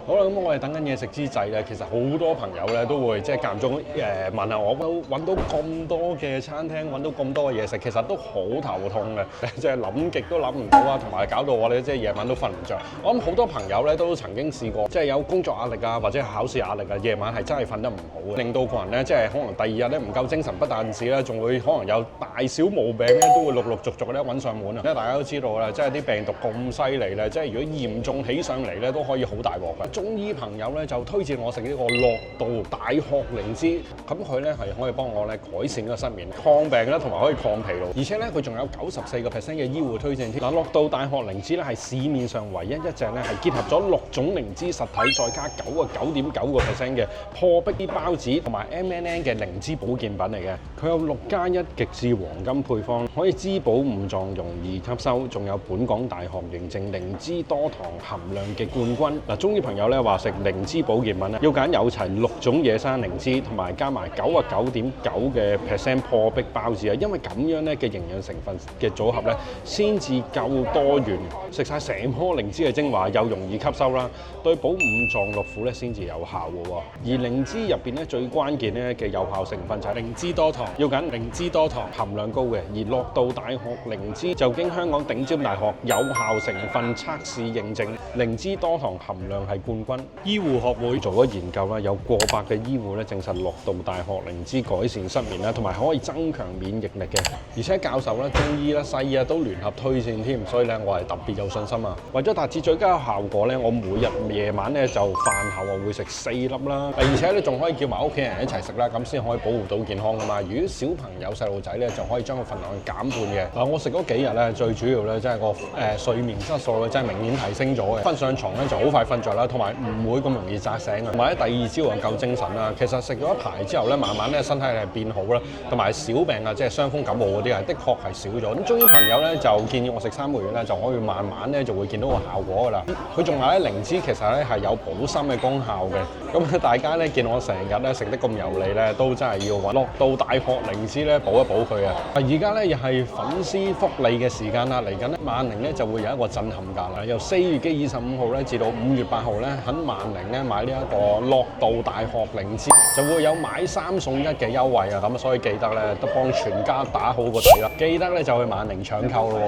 好啦，咁我哋等緊嘢食之際咧，其實好多朋友咧都會即係間中問下我，都揾到咁多嘅餐廳，揾到咁多嘅嘢食，其實都好頭痛嘅，即係諗極都諗唔到啊，同埋搞到我哋即係夜晚都瞓唔着。我諗好多朋友咧都曾經試過，即係有工作壓力啊，或者係考試壓力啊，夜晚係真係瞓得唔好嘅，令到個人咧即係可能第二日咧唔夠精神，不但止咧，仲會可能有大小毛病咧都會陸陸續續咧揾上門啊！因為大家都知道啦，即係啲病毒咁犀利咧，即係如果嚴重起上嚟咧，都可以好大鑊嘅。中醫朋友咧就推薦我食呢個樂道大殼靈芝，咁佢咧係可以幫我咧改善個失眠、抗病啦，同埋可以抗疲勞，而且咧佢仲有94%嘅醫護推薦添。嗱，樂道大殼靈芝咧係市面上唯一一隻咧係結合咗6種靈芝實體，再加99.9%嘅破壁孢子同埋 MNN 嘅靈芝保健品嚟嘅。佢有6+1極致黃金配方，可以滋補五臟，容易吸收，仲有本港大學認證靈芝多糖含量嘅冠軍。嗱，中醫朋友咧話食靈芝保健品咧，要揀有齊6種野生靈芝，同埋加埋99.9%破壁孢子啊，因為咁樣咧嘅營養成分嘅組合咧，先至夠多元，食晒成棵靈芝嘅精華，又容易吸收啦，對補五臟六腑咧先至有效嘅喎。而靈芝入邊咧最關鍵咧嘅有效成分就係靈芝多糖，要揀靈芝多糖含量高嘅。而樂道大殼靈芝就經香港頂尖大學有效成分測試認證，靈芝多糖含量係冠軍。醫護學會做咗研究啦，有過百嘅醫護咧證實樂道大殼靈芝改善失眠啦，同埋可以增強免疫力嘅。而且教授啦、中醫啦、西醫啊都聯合推薦添，所以咧我係特別有信心啊！為咗達至最佳效果咧，我每日夜晚咧就飯後啊會食4粒啦，而且咧仲可以叫埋屋企人一齊食啦，咁先可以保護到健康噶嘛。如果小朋友、細路仔咧就可以將個份量減半嘅。嗱，我食嗰幾日咧，最主要咧即係個睡眠質素咧真係明顯提升咗嘅。瞓上床咧就好快瞓着啦，同埋唔會咁容易扎醒啊。同埋咧第二朝啊夠精神啦。其實食咗一排之後咧，慢慢咧身體係變好啦，同埋小病啊即係傷風感冒嗰啲啊，的確係少咗。咁中醫朋友咧就建議我食3個月咧就可以慢慢咧就會見到個效果噶啦。佢仲話咧靈芝其實咧係有補心嘅功效嘅。咁大家咧見我成日咧食得咁油膩咧，都真係要揾樂道大殼靈芝咧補一補佢啊！而家咧又係粉絲福利嘅時間啦，嚟緊咧萬寧咧就會有一個震撼價啦，由4月嘅25號咧至到5月8號咧，喺萬寧咧買呢一個樂道大殼靈芝就會有買3送1嘅優惠啊！咁所以記得咧都幫全家打好個底啦，記得咧就去萬寧搶購咯喎！